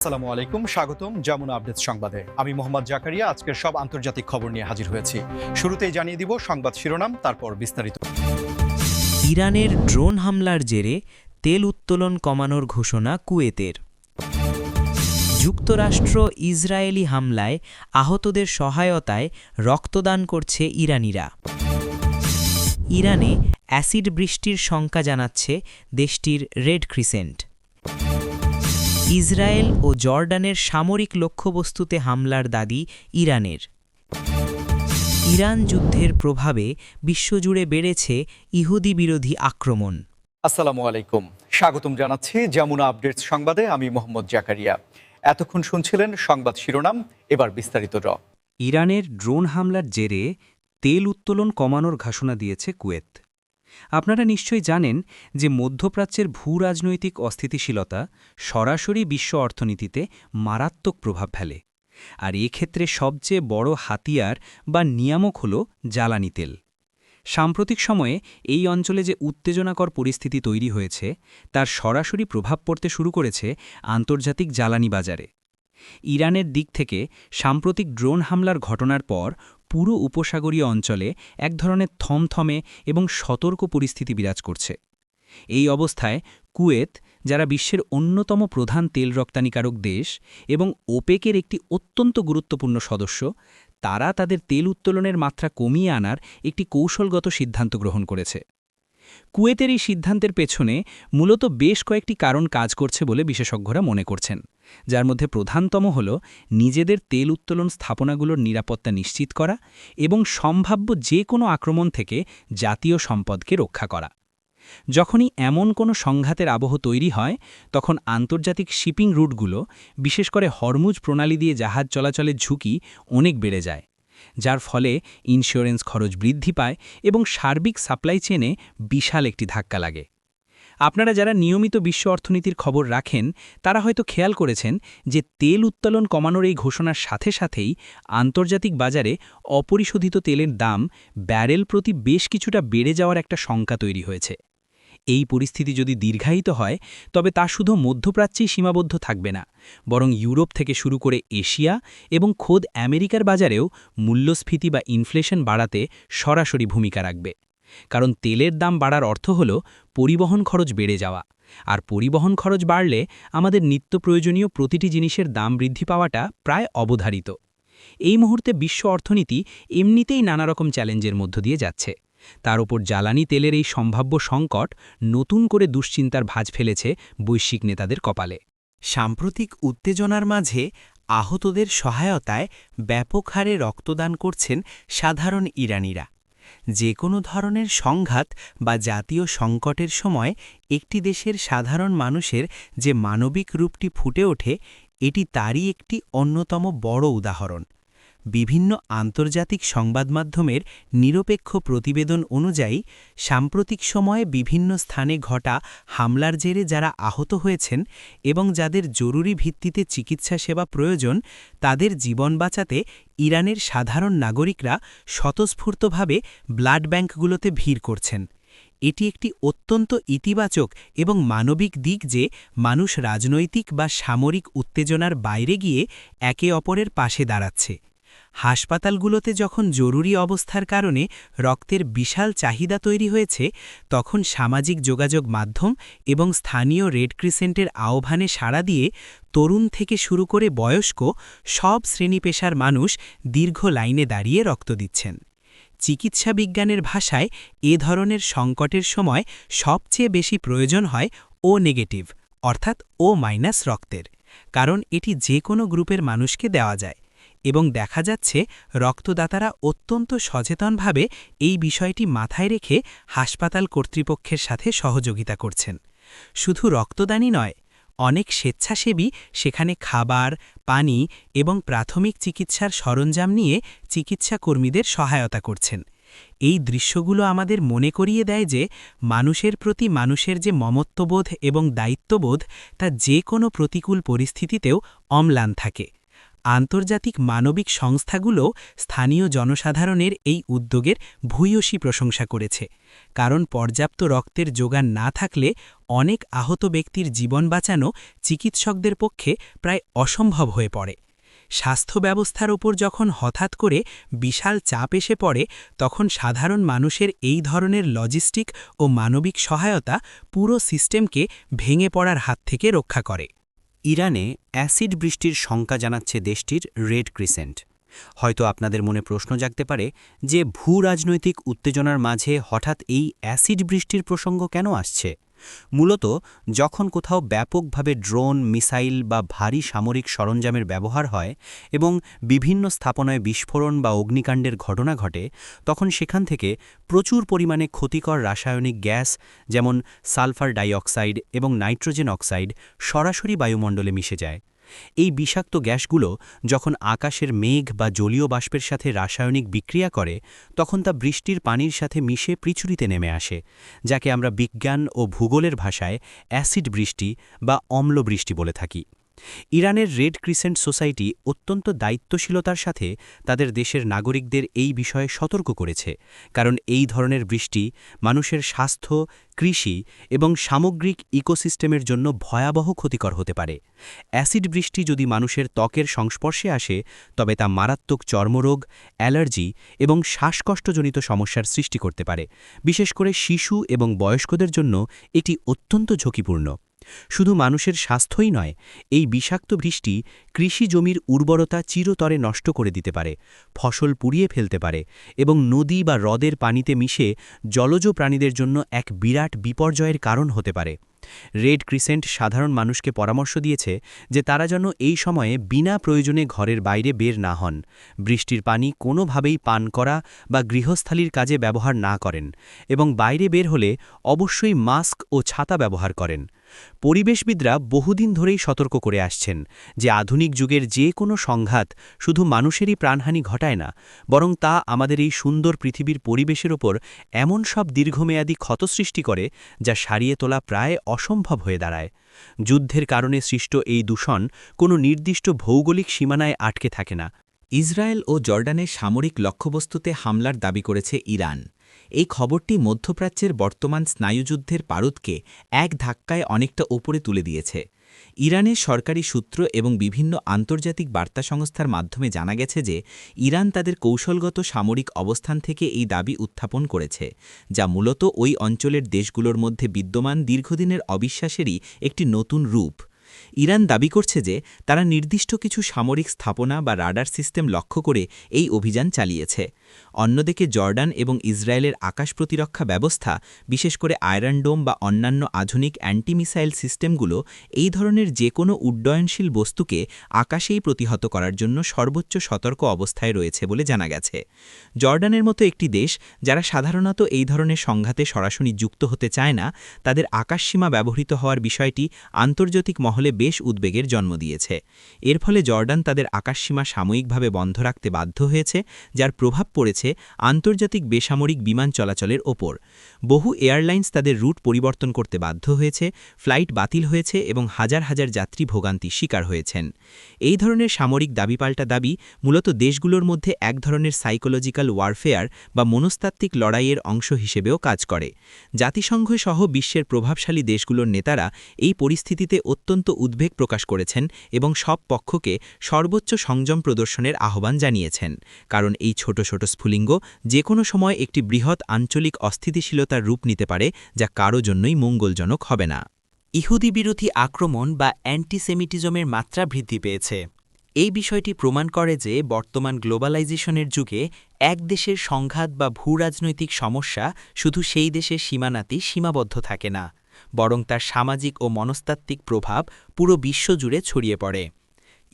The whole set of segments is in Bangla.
আসসালামু আলাইকুম, স্বাগতম যমুনা আপডেট সংবাদে। আমি মোহাম্মদ জাকারিয়া আজকের সব আন্তর্জাতিক খবর নিয়ে হাজির হয়েছি। শুরুতেই জানিয়ে দিব সংবাদ শিরোনাম, তারপর বিস্তারিত। ইরানের ড্রোন হামলার জেরে তেল উত্তোলন কমানোর ঘোষণা কুয়েতের। যুক্তরাষ্ট্র ইসরায়েলি হামলায় আহতদের সহায়তায় রক্তদান করছে ইরানিরা। ইরানে অ্যাসিড বৃষ্টির শঙ্কা জানাচ্ছে দেশটির রেড ক্রিসেন্ট। ইসরায়েল ও জর্ডানের সামরিক লক্ষ্যবস্তুতে হামলার দাবি ইরানের। ইরান যুদ্ধের প্রভাবে বিশ্বজুড়ে বেড়েছে ইহুদি বিরোধী আক্রমণ। আসসালামু আলাইকুম, স্বাগতম জানাচ্ছি যমুনা আপডেট সংবাদে। আমি মোহাম্মদ জাকারিয়া। এতক্ষণ শুনছিলেন সংবাদ শিরোনাম, এবার বিস্তারিত। ইরানের ড্রোন হামলার জেরে তেল উত্তোলন কমানোর ঘোষণা দিয়েছে কুয়েত। আপনারা নিশ্চয়ই জানেন যে মধ্যপ্রাচ্যের ভূরাজনৈতিক অস্থিতিশীলতা সরাসরি বিশ্ব অর্থনীতিতে মারাত্মক প্রভাব ফেলে, আর এক্ষেত্রে সবচেয়ে বড় হাতিয়ার বা নিয়ামক হল জ্বালানি তেল। সাম্প্রতিক সময়ে এই অঞ্চলে যে উত্তেজনাকর পরিস্থিতি তৈরি হয়েছে তার সরাসরি প্রভাব পড়তে শুরু করেছে আন্তর্জাতিক জ্বালানি বাজারে। ইরানের দিক থেকে সাম্প্রতিক ড্রোন হামলার ঘটনার পর পুরো উপসাগরীয় অঞ্চলে এক ধরনের থমথমে এবং সতর্ক পরিস্থিতি বিরাজ করছে। এই অবস্থায় কুয়েত, যারা বিশ্বের অন্যতম প্রধান তেল রপ্তানিকারক দেশ এবং ওপেকের একটি অত্যন্ত গুরুত্বপূর্ণ সদস্য, তারা তাদের তেল উত্তোলনের মাত্রা কমিয়ে আনার একটি কৌশলগত সিদ্ধান্ত গ্রহণ করেছে। কুয়েতের এই সিদ্ধান্তের পেছনে মূলত বেশ কয়েকটি কারণ কাজ করছে বলে বিশেষজ্ঞরা মনে করছেন, যার মধ্যে প্রধানতম হল নিজেদের তেল উত্তোলন স্থাপনাগুলোর নিরাপত্তা নিশ্চিত করা এবং সম্ভাব্য যে কোনো আক্রমণ থেকে জাতীয় সম্পদকে রক্ষা করা। যখনই এমন কোনো সংঘাতের আবহ তৈরি হয়, তখন আন্তর্জাতিক শিপিং রুটগুলো, বিশেষ করে হরমুজ প্রণালী দিয়ে জাহাজ চলাচলের ঝুঁকি অনেক বেড়ে যায়, যার ফলে ইন্স্যুরেন্স খরচ বৃদ্ধি পায় এবং সার্বিক সাপ্লাই চেনে বিশাল একটি ধাক্কা লাগে। আপনারা যারা নিয়মিত বিশ্ব অর্থনীতির খবর রাখেন তারা হয়তো খেয়াল করেছেন যে তেল উত্তোলন কমানোর এই ঘোষণার সাথে সাথেই আন্তর্জাতিক বাজারে অপরিশোধিত তেলের দাম ব্যারেল প্রতি বেশ কিছুটা বেড়ে যাওয়ার একটা শঙ্কা তৈরি হয়েছে। এই পরিস্থিতি যদি দীর্ঘায়িত হয় তবে তা শুধু মধ্যপ্রাচ্যেই সীমাবদ্ধ থাকবে না, বরং ইউরোপ থেকে শুরু করে এশিয়া এবং খোদ আমেরিকার বাজারেও মূল্যস্ফীতি বা ইনফ্লেশন বাড়াতে সরাসরি ভূমিকা রাখবে। কারণ তেলের দাম বাড়ার অর্থ হল পরিবহন খরচ বেড়ে যাওয়া, আর পরিবহন খরচ বাড়লে আমাদের নিত্য প্রয়োজনীয় প্রতিটি জিনিসের দাম বৃদ্ধি পাওয়াটা প্রায় অবধারিত। এই মুহূর্তে বিশ্ব অর্থনীতি এমনিতেই নানা রকম চ্যালেঞ্জের মধ্য দিয়ে যাচ্ছে। তার ওপর জ্বালানি তেলের এই সম্ভাব্য সংকট নতুন করে দুশ্চিন্তার ভাঁজ ফেলেছে বৈশ্বিক নেতাদের কপালে। সাম্প্রতিক উত্তেজনার মাঝে আহতদের সহায়তায় ব্যাপক হারে রক্তদান করছেন সাধারণ ইরানিরা। যে কোনো ধরনের সংঘাত বা জাতীয় সংকটের সময় একটি দেশের সাধারণ মানুষের যে মানবিক রূপটি ফুটে ওঠে, এটি তারই একটি অন্যতম বড় উদাহরণ। বিভিন্ন আন্তর্জাতিক সংবাদমাধ্যমের নিরপেক্ষ প্রতিবেদন অনুযায়ী সাম্প্রতিক সময়ে বিভিন্ন স্থানে ঘটা হামলার জেরে যারা আহত হয়েছেন এবং যাদের জরুরি ভিত্তিতে চিকিৎসা সেবা প্রয়োজন, তাদের জীবন বাঁচাতে ইরানের সাধারণ নাগরিকরা স্বতঃস্ফূর্তভাবে ব্লাড ব্যাংকগুলোতে ভিড় করছেন। এটি একটি অত্যন্ত ইতিবাচক এবং মানবিক দিক যে মানুষ রাজনৈতিক বা সামরিক উত্তেজনার বাইরে গিয়ে একে অপরের পাশে দাঁড়াচ্ছে। হাসপাতালগুলোতে যখন জরুরি অবস্থার কারণে রক্তের বিশাল চাহিদা তৈরি হয়েছে, তখন সামাজিক যোগাযোগ মাধ্যম এবং স্থানীয় রেড ক্রিসেন্টের আহ্বানে সাড়া দিয়ে তরুণ থেকে শুরু করে বয়স্ক সব শ্রেণী পেশার মানুষ দীর্ঘ লাইনে দাঁড়িয়ে রক্ত দিচ্ছেন। চিকিৎসা বিজ্ঞানের ভাষায় এ ধরনের সংকটের সময় সবচেয়ে বেশি প্রয়োজন হয় ও নেগেটিভ অর্থাৎ ও মাইনাস রক্তের, কারণ এটি যে কোনো গ্রুপের মানুষকে দেওয়া যায় এবং দেখা যাচ্ছে রক্তদাতারা অত্যন্ত সচেতনভাবে এই বিষয়টি মাথায় রেখে হাসপাতাল কর্তৃপক্ষের সাথে সহযোগিতা করছেন। শুধু রক্তদানই নয়, অনেক স্বেচ্ছাসেবী সেখানে খাবার, পানি এবং প্রাথমিক চিকিৎসার সরঞ্জাম নিয়ে চিকিৎসা কর্মীদের সহায়তা করছেন। এই দৃশ্যগুলো আমাদের মনে করিয়ে দেয় যে মানুষের প্রতি মানুষের যে মমত্ববোধ এবং দায়িত্ববোধ তা যে কোনো প্রতিকূল পরিস্থিতিতেও অম্লান থাকে। আন্তর্জাতিক মানবিক সংস্থাগুলো স্থানীয় জনসাধারণের এই উদ্যোগের ভূয়সী প্রশংসা করেছে, কারণ পর্যাপ্ত রক্তের যোগান না থাকলে অনেক আহত ব্যক্তির জীবন বাঁচানো চিকিৎসকদের পক্ষে প্রায় অসম্ভব হয়ে পড়ে। স্বাস্থ্য ব্যবস্থার ওপর যখন হঠাৎ করে বিশাল চাপ এসে পড়ে, তখন সাধারণ মানুষের এই ধরনের লজিস্টিক ও মানবিক সহায়তা পুরো সিস্টেমকে ভেঙে পড়ার হাত থেকে রক্ষা করে। ইরানে অ্যাসিড বৃষ্টির শঙ্কা জানাচ্ছে দেশটির রেড ক্রিসেন্ট। হয়তো আপনাদের মনে প্রশ্ন জাগতে পারে যে ভূ-রাজনৈতিক উত্তেজনার মাঝে হঠাৎ এই অ্যাসিড বৃষ্টির প্রসঙ্গ কেন আসছে। মূলত যখন কোথাও ব্যাপকভাবে ড্রোন, মিসাইল বা ভারী সামরিক সরঞ্জামের ব্যবহার হয় এবং বিভিন্ন স্থাপনায় বিস্ফোরণ বা অগ্নিকাণ্ডের ঘটনা ঘটে, তখন সেখান থেকে প্রচুর পরিমাণে ক্ষতিকর রাসায়নিক গ্যাস যেমন সালফার ডাইঅক্সাইড এবং নাইট্রোজেন অক্সাইড সরাসরি বায়ুমণ্ডলে মিশে যায়। এই বিষাক্ত গ্যাসগুলো যখন আকাশের মেঘ বা জলীয় বাষ্পের সাথে রাসায়নিক বিক্রিয়া করে, তখন তা বৃষ্টির পানির সাথে মিশে পৃথিবীতে নেমে আসে, যাকে আমরা বিজ্ঞান ও ভূগোলের ভাষায় অ্যাসিড বৃষ্টি বা অম্ল বৃষ্টি বলে থাকি। ইরানের রেড ক্রিসেন্ট সোসাইটি অত্যন্ত দায়িত্বশীলতার সাথে তাদের দেশের নাগরিকদের এই বিষয়ে সতর্ক করেছে, কারণ এই ধরনের বৃষ্টি মানুষের স্বাস্থ্য, কৃষি এবং সামগ্রিক ইকোসিস্টেমের জন্য ভয়াবহ ক্ষতিকর হতে পারে। অ্যাসিড বৃষ্টি যদি মানুষের ত্বকের সংস্পর্শে আসে, তবে তা মারাত্মক চর্মরোগ, অ্যালার্জি এবং শ্বাসকষ্টজনিত সমস্যার সৃষ্টি করতে পারে। বিশেষ করে শিশু এবং বয়স্কদের জন্য এটি অত্যন্ত ঝুঁকিপূর্ণ। শুধু মানুষের স্বাস্থ্যই নয়, এই বিষাক্ত বৃষ্টি কৃষি জমির উর্বরতা চিরতরে নষ্ট করে দিতে পারে, ফসল পুড়িয়ে ফেলতে পারে এবং নদী বা হ্রদের পানিতে মিশে জলজ প্রাণীদের জন্য এক বিরাট বিপর্যয়ের কারণ হতে পারে। রেড ক্রিসেন্ট সাধারণ মানুষকে পরামর্শ দিয়েছে যে তারা যেন এই সময়ে বিনা প্রয়োজনে ঘরের বাইরে বের না হন, বৃষ্টির পানি কোনোভাবেই পান করা বা গৃহস্থালির কাজে ব্যবহার না করেন এবং বাইরে বের হলে অবশ্যই মাস্ক ও ছাতা ব্যবহার করেন। পরিবেশবিদরা বহুদিন ধরেই সতর্ক করে আসছেন যে আধুনিক যুগের যে কোনো সংঘাত শুধু মানুষেরই প্রাণহানি ঘটায় না, বরং তা আমাদের এই সুন্দর পৃথিবীর পরিবেশের ওপর এমন সব দীর্ঘমেয়াদী ক্ষত সৃষ্টি করে যা সারিয়ে তোলা প্রায় অসম্ভব হয়ে দাঁড়ায়। যুদ্ধের কারণে সৃষ্ট এই দূষণ কোনো নির্দিষ্ট ভৌগোলিক সীমানায় আটকে থাকে না। ইসরায়েল ও জর্ডানের সামরিক লক্ষ্যবস্তুতে হামলার দাবি করেছে ইরান। এই খবরটি মধ্যপ্রাচ্যের বর্তমান স্নায়ুযুদ্ধের পারদকে এক ধাক্কায় অনেকটা ওপরে তুলে দিয়েছে। ইরানের সরকারি সূত্র এবং বিভিন্ন আন্তর্জাতিক বার্তা সংস্থার মাধ্যমে জানা গেছে যে ইরান তাদের কৌশলগত সামরিক অবস্থান থেকে এই দাবি উত্থাপন করেছে, যা মূলত ওই অঞ্চলের দেশগুলোর মধ্যে বিদ্যমান দীর্ঘদিনের অবিশ্বাসেরই একটি নতুন রূপ। ইরান দাবি করছে যে তারা নির্দিষ্ট কিছু সামরিক স্থাপনা বা রাডার সিস্টেম লক্ষ্য করে এই অভিযান চালিয়েছে। অন্যদিকে জর্ডান এবং ইসরায়েলের আকাশ প্রতিরক্ষা ব্যবস্থা, বিশেষ করে আয়রন ডোম বা অন্যান্য আধুনিক অ্যান্টি-মিসাইল সিস্টেমগুলো এই ধরনের যে কোনো উড্ডয়নশীল বস্তুকে আকাশেই প্রতিহত করার জন্য সর্বোচ্চ সতর্ক অবস্থায় রয়েছে বলে জানা গেছে। জর্ডানের মতো একটি দেশ, যারা সাধারণত এই ধরনের সংঘাতে সরাসরি যুক্ত হতে চায় না, তাদের আকাশসীমা ব্যবহৃত হওয়ার বিষয়টি আন্তর্জাতিক মহলে বেশ উদ্বেগের জন্ম দিয়েছে। এর ফলে জর্ডান তাদের আকাশসীমা সাময়িকভাবে বন্ধ রাখতে বাধ্য হয়েছে, যার প্রভাব পড়েছে আন্তর্জাতিক বেসামরিক বিমান চলাচলের ওপর। বহু এয়ারলাইন্স তাদের রুট পরিবর্তন করতে বাধ্য হয়েছে, ফ্লাইট বাতিল হয়েছে এবং হাজার হাজার যাত্রী ভোগান্তির শিকার হয়েছেন। এই ধরনের সামরিক দাবিপাল্টা দাবি মূলত দেশগুলোর মধ্যে এক ধরনের সাইকোলজিক্যাল ওয়ারফেয়ার বা মনস্তাত্ত্বিক লড়াইয়ের অংশ হিসেবেও কাজ করে। জাতিসংঘ সহ বিশ্বের প্রভাবশালী দেশগুলোর নেতারা এই পরিস্থিতিতে অত্যন্ত উদ্বেগ প্রকাশ করেছেন এবং সব পক্ষকে সর্বোচ্চ সংযম প্রদর্শনের আহ্বান জানিয়েছেন, কারণ এই ছোট ছোট স্ফুলিঙ্গ যে কোনো সময় একটি বৃহৎ আঞ্চলিক অস্থিতিশীলতার রূপ নিতে পারে, যা কারো জন্যই মঙ্গলজনক হবে না। ইহুদি বিরোধী আক্রমণ বা অ্যান্টিসেমিটিজমের মাত্রা বৃদ্ধি পেয়েছে। এই বিষয়টি প্রমাণ করে যে বর্তমান গ্লোবালাইজেশনের যুগে এক দেশের সংঘাত বা ভূরাজনৈতিক সমস্যা শুধু সেই দেশের সীমানাতেই সীমাবদ্ধ থাকে না, বরং তার সামাজিক ও মনস্তাত্ত্বিক প্রভাব পুরো বিশ্বজুড়ে ছড়িয়ে পড়ে।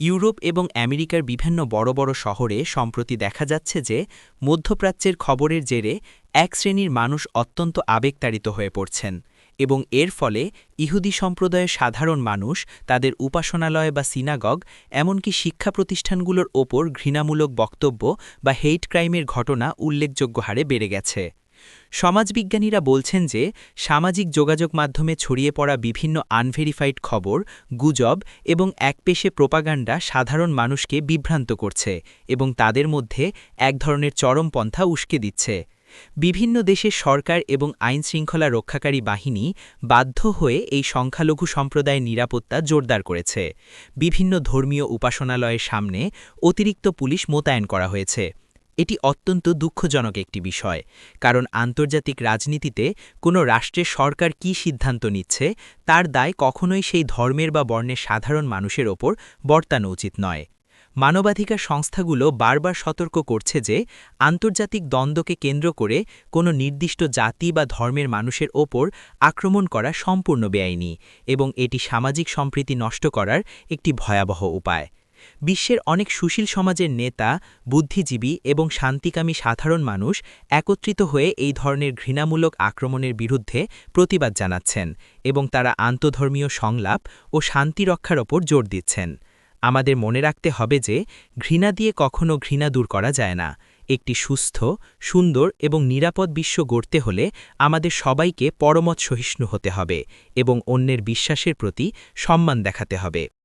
ইউরোপ এবং আমেরিকার বিভিন্ন বড় বড় শহরে সম্প্রতি দেখা যাচ্ছে যে মধ্যপ্রাচ্যের খবরের জেরে এক শ্রেণীর মানুষ অত্যন্ত আবেগতাড়িত হয়ে পড়ছেন এবং এর ফলে ইহুদি সম্প্রদায়ের সাধারণ মানুষ তাদের উপাসনালয় বা সিনাগগ, এমনকি শিক্ষা প্রতিষ্ঠানগুলোর ওপর ঘৃণামূলক বক্তব্য বা হেইট ক্রাইমের ঘটনা উল্লেখযোগ্য হারে বেড়ে গেছে। সমাজবিজ্ঞানীরা বলছেন যে সামাজিক যোগাযোগ মাধ্যমে ছড়িয়ে পড়া বিভিন্ন আনভেরিফাইড খবর, গুজব এবং একপেশে প্রোপাগান্ডা সাধারণ মানুষকে বিভ্রান্ত করছে এবং তাদের মধ্যে এক ধরনের চরমপন্থা উস্কে দিচ্ছে। বিভিন্ন দেশের সরকার এবং আইনশৃঙ্খলা রক্ষাকারী বাহিনী বাধ্য হয়ে এই সংখ্যালঘু সম্প্রদায়ের নিরাপত্তা জোরদার করেছে। বিভিন্ন ধর্মীয় উপাসনালয়ের সামনে অতিরিক্ত পুলিশ মোতায়েন করা হয়েছে। এটি অত্যন্ত দুঃখজনক একটি বিষয়, কারণ আন্তর্জাতিক রাজনীতিতে কোনো রাষ্ট্রের সরকার কী সিদ্ধান্ত নিচ্ছে তার দায় কখনোই সেই ধর্মের বা বর্ণের সাধারণ মানুষের ওপর বর্তানো উচিত নয়। মানবাধিকার সংস্থাগুলো বারবার সতর্ক করছে যে আন্তর্জাতিক দ্বন্দ্বকে কেন্দ্র করে কোনো নির্দিষ্ট জাতি বা ধর্মের মানুষের ওপর আক্রমণ করা সম্পূর্ণ বেআইনি এবং এটি সামাজিক সম্প্রীতি নষ্ট করার একটি ভয়াবহ উপায়। বিশ্বের অনেক সুশীল সমাজের নেতা, বুদ্ধিজীবী এবং শান্তিকামী সাধারণ মানুষ একত্রিত হয়ে এই ধরনের ঘৃণামূলক আক্রমণের বিরুদ্ধে প্রতিবাদ জানাচ্ছেন এবং তারা আন্তধর্মীয় সংলাপ ও শান্তি রক্ষার ওপর জোর দিচ্ছেন। আমাদের মনে রাখতে হবে যে ঘৃণা দিয়ে কখনো ঘৃণা দূর করা যায় না। একটি সুস্থ, সুন্দর এবং নিরাপদ বিশ্ব গড়তে হলে আমাদের সবাইকে পরমত সহিষ্ণু হতে হবে এবং অন্যের বিশ্বাসের প্রতি সম্মান দেখাতে হবে।